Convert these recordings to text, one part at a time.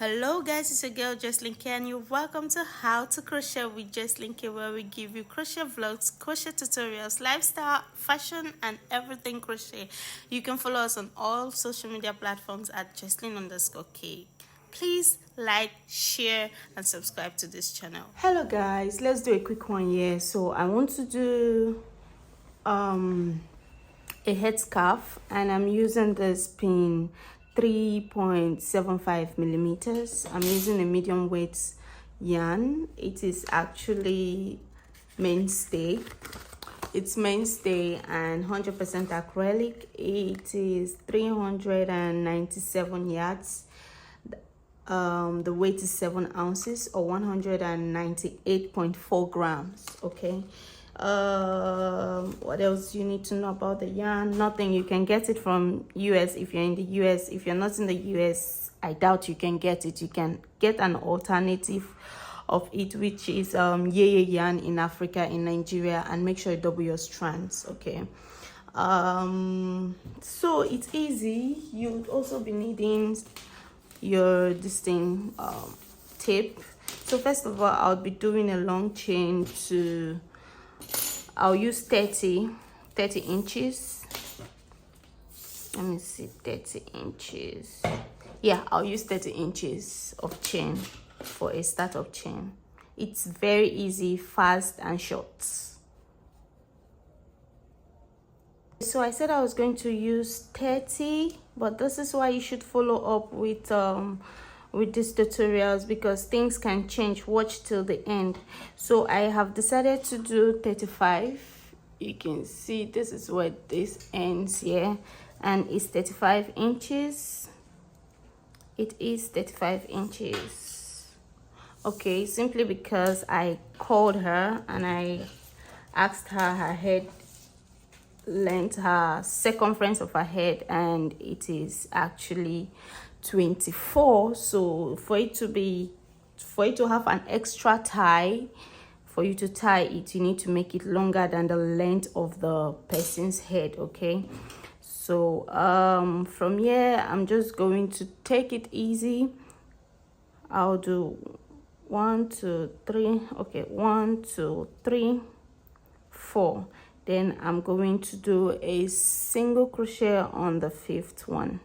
Hello guys, it's your girl Joyceline Kay and you're welcome to How to Crochet with Joyceline Kay, where we give you crochet vlogs, crochet tutorials, lifestyle, fashion and everything crochet. You can follow us on all social media platforms at Joyceline_Kay. Please like, share and subscribe to this channel. Hello guys, let's do a quick one here. So I want to do a headscarf and I'm using this pin 3.75 millimeters. I'm using a medium weight yarn. It is actually mainstay. It's mainstay and 100% acrylic. It is 397 yards. The weight is 7 ounces or 198.4 grams. Okay. What else you need to know about the yarn? Nothing. You can get it from US if you're in the US. If you're not in the US, I doubt you can get it. You can get an alternative of it, which is yeye yarn in Africa, in Nigeria, and make sure you double your strands. Okay. So it's easy. You'd also be needing your tape. So first of all, I'll be doing a long chain to I'll use 30 inches. Let me see, 30 inches. Yeah, I'll use 30 inches of chain for a start of chain. It's very easy, fast and short. So I said I was going to use 30, but this is why you should follow up with these tutorials, because things can change. Watch till the end. So I have decided to do 35. You can see this is where this ends here, and it's 35 inches. It is 35 inches. Okay, simply because I called her and I asked her head length, her circumference of her head, and it is actually 24. So for it to have an extra tie, for you to tie it, you need to make it longer than the length of the person's head. Okay, so from here I'm just going to take it easy. I'll do 1 2 3. Okay, 1 2 3 4. Then I'm going to do a single crochet on the 5th one.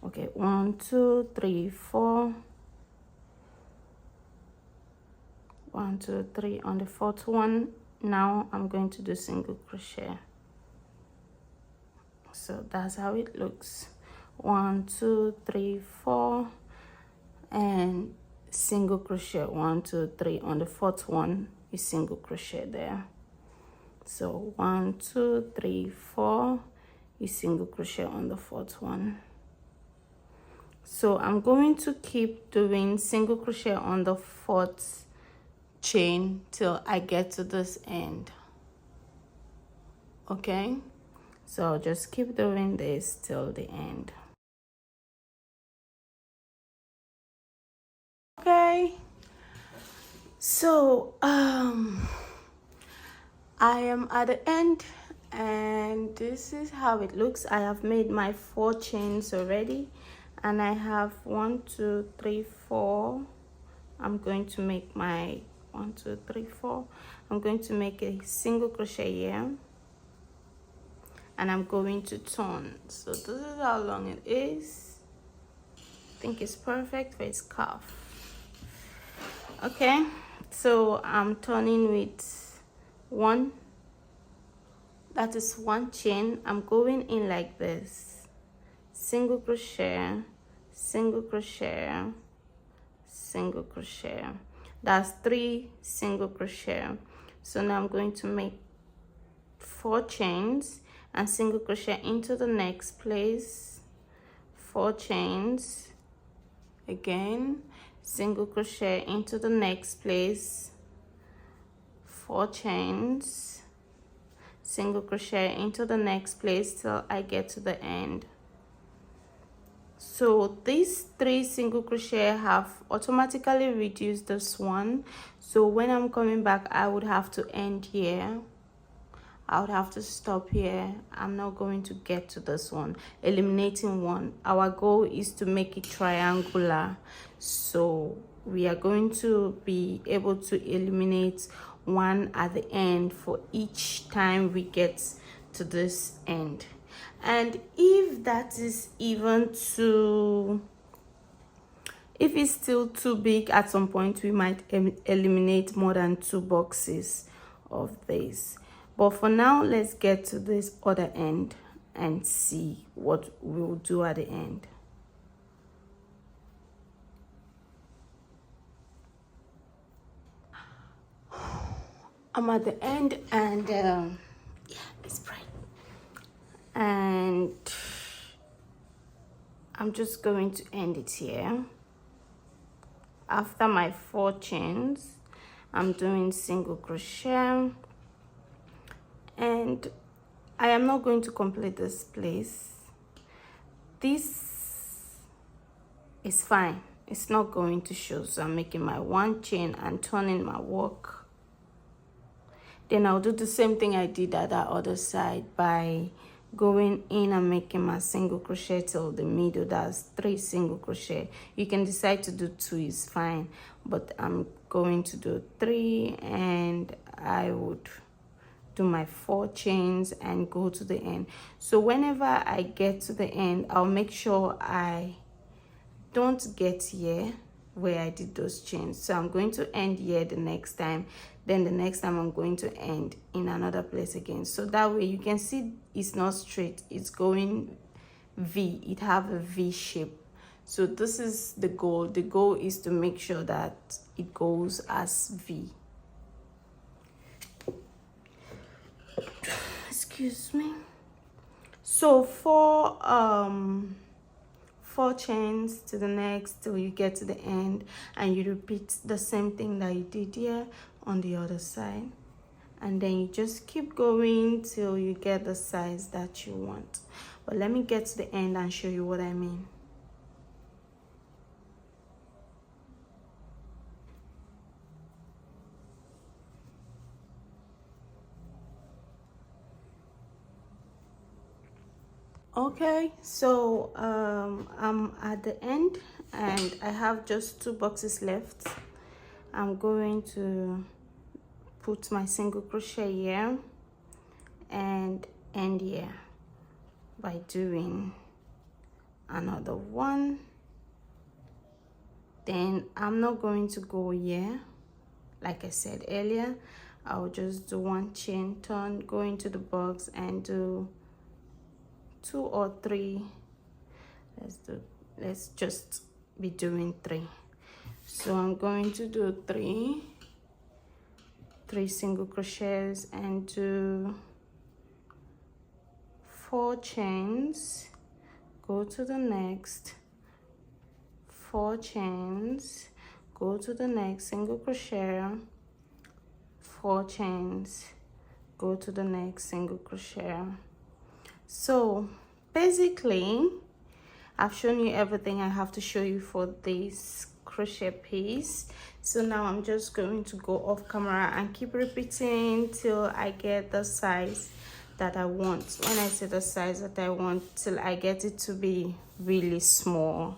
Okay, 1 2 3 4. 1 2 3 on the 4th one. Now I'm going to do single crochet. So that's how it looks. 1 2 3 4 and single crochet. 1 2 3 on the 4th one is single crochet there. So 1 2 3 4 is single crochet on the 4th one. So I'm going to keep doing single crochet on the 4th chain till I get to this end. Okay, so I'll just keep doing this till the end. Okay, so I am at the end and this is how it looks. I have made my 4 chains already and I have 1 2 3 4. I'm going to make my 1 2 3 4. I'm going to make a single crochet here and I'm going to turn. So this is how long it is. I think it's perfect for a scarf. Okay, so I'm turning with 1. That is 1 chain. I'm going in like this. Single crochet, single crochet, single crochet. That's 3 single crochet. So now I'm going to make 4 chains and single crochet into the next place. 4 chains again, single crochet into the next place. 4 chains, single crochet into the next place till I get to the end. So these 3 single crochet have automatically reduced this one. So when I'm coming back, I would have to end here. I would have to stop here. I'm not going to get to this one. Eliminating one. Our goal is to make it triangular, so we are going to be able to eliminate one at the end for each time we get to this end. And if that is even too, if it's still too big, at some point we might eliminate more than 2 boxes of this. But for now, let's get to this other end and see what we'll do at the end. I'm at the end, and yeah, it's bright. And I'm just going to end it here. After my 4 chains, I'm doing single crochet, and I am not going to complete this place. This is fine, it's not going to show, so I'm making my 1 chain and turning my work. Then I'll do the same thing I did at that other side by going in and making my single crochet till the middle. That's 3 single crochet. You can decide to do 2, is fine, but I'm going to do 3, and I would do my 4 chains and go to the end. So whenever I get to the end, I'll make sure I don't get here where I did those chains. So I'm going to end here the next time. Then the next time I'm going to end in another place again. So that way you can see it's not straight, it's going V. It have a V shape. So this is the goal. The goal is to make sure that it goes as V. Excuse me. So 4 chains to the next till you get to the end, and you repeat the same thing that you did here on the other side, and then you just keep going till you get the size that you want. But let me get to the end and show you what I mean. Okay, so I'm at the end and I have just 2 boxes left. I'm going to put my single crochet here and end here by doing another one. Then I'm not going to go here. Like I said earlier, I'll just do 1 chain turn, go into the box and do 2 or 3. Let's just be doing 3. So I'm going to do 3 single crochets and do 4 chains, go to the next, 4 chains, go to the next single crochet, 4 chains, go to the next single crochet. So basically I've shown you everything I have to show you for this crochet piece. So now I'm just going to go off camera and keep repeating till I get the size that I want. When I say the size that I want, till I get it to be really small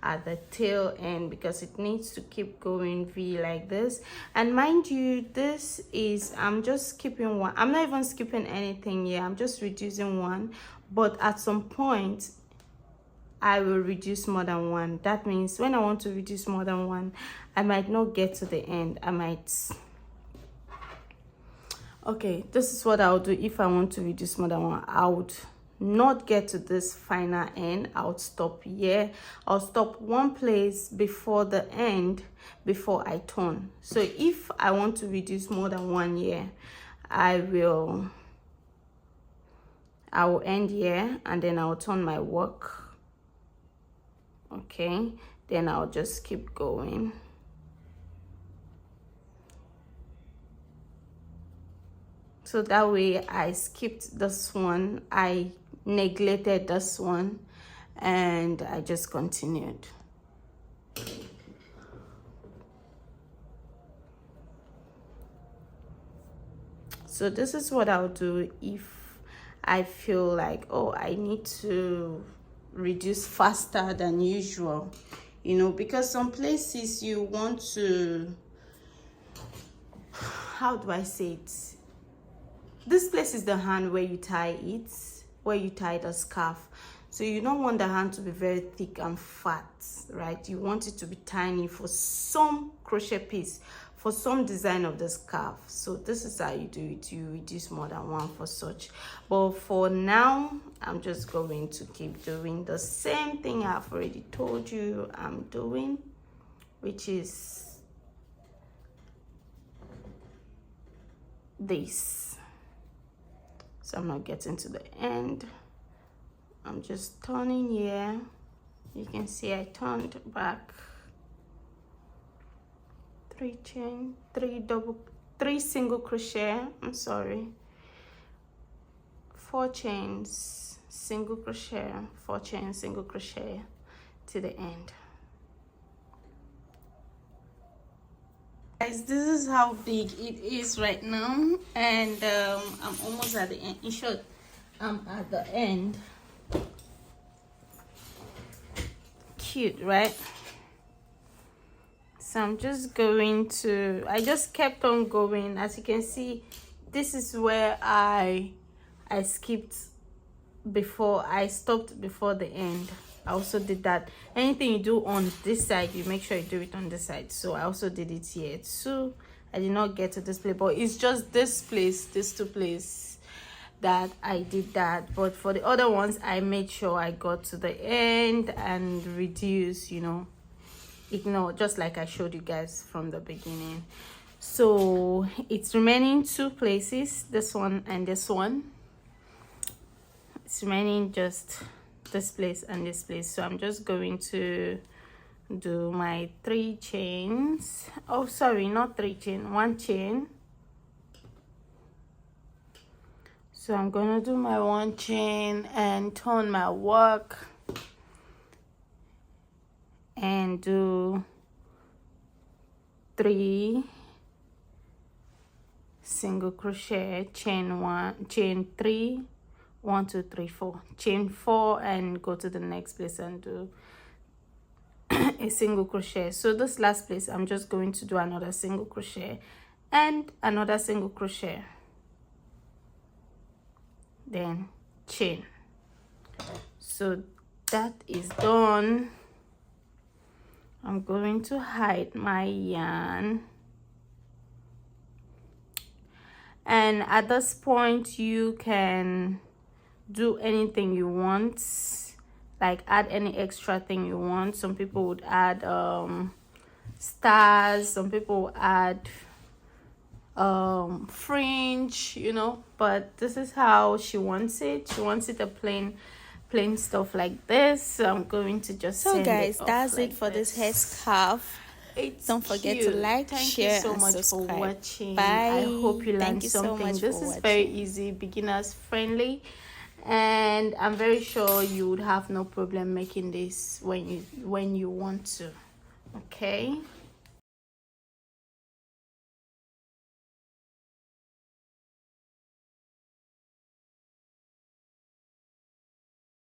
at the tail end, because it needs to keep going V like this. And mind you, this is, I'm just skipping 1. I'm not even skipping anything here, I'm just reducing 1, but at some point I will reduce more than 1. That means when I want to reduce more than 1, I might not get to the end. I might, okay, this is what I'll do. If I want to reduce more than 1, I would not get to this final end. I'll stop here. I'll stop 1 place before the end before I turn. So if I want to reduce more than 1 here, I will end here and then I'll turn my work. Okay, then I'll just keep going. So that way I skipped this one, I neglected this one, and I just continued. So this is what I'll do if I feel like, oh, I need to reduce faster than usual, you know, because some places you want to, how do I say it, this place is the hand where you tie it, where you tie the scarf. So you don't want the hand to be very thick and fat, right? You want it to be tiny for some crochet piece, for some design of the scarf. So this is how you do it. You reduce more than one for such. But for now, I'm just going to keep doing the same thing I've already told you I'm doing, which is this. So I'm not getting to the end. I'm just turning here. You can see I turned back. 3 chain, 3 single crochet, I'm sorry, 4 chains, single crochet, 4 chains, single crochet to the end. Guys, this is how big it is right now, and I'm almost at the end. In short, I'm at the end. Cute, right? So I'm just going to, I just kept on going. As you can see, this is where I skipped before, I stopped before the end. I also did that. Anything you do on this side, you make sure you do it on this side. So I also did it here too. I did not get to this place, but it's just this place, these 2 places that I did that. But for the other ones, I made sure I got to the end and reduce, you know, ignore, just like I showed you guys from the beginning. So it's remaining 2 places, this one and this one. It's remaining just this place and this place. So I'm just going to do my 3 chains. Oh, sorry, not 3 chain, 1 chain. So I'm gonna do my 1 chain and turn my work and do 3 single crochet, chain 1, chain 3, 1 2 3 4, chain 4, and go to the next place and do a single crochet. So this last place, I'm just going to do another single crochet and another single crochet, then chain. So that is done. I'm going to hide my yarn, and at this point you can do anything you want, like add any extra thing you want. Some people would add stars, some people would add fringe, you know, but this is how she wants it. She wants it a plain stuff like this. So I'm going to just so guys, that's it for this hair scarf. Don't forget to like, share, and subscribe. For watching. Bye. I hope you learned Thank you something. so much. This is very easy, beginners friendly, and I'm very sure you would have no problem making this when you want to. Okay.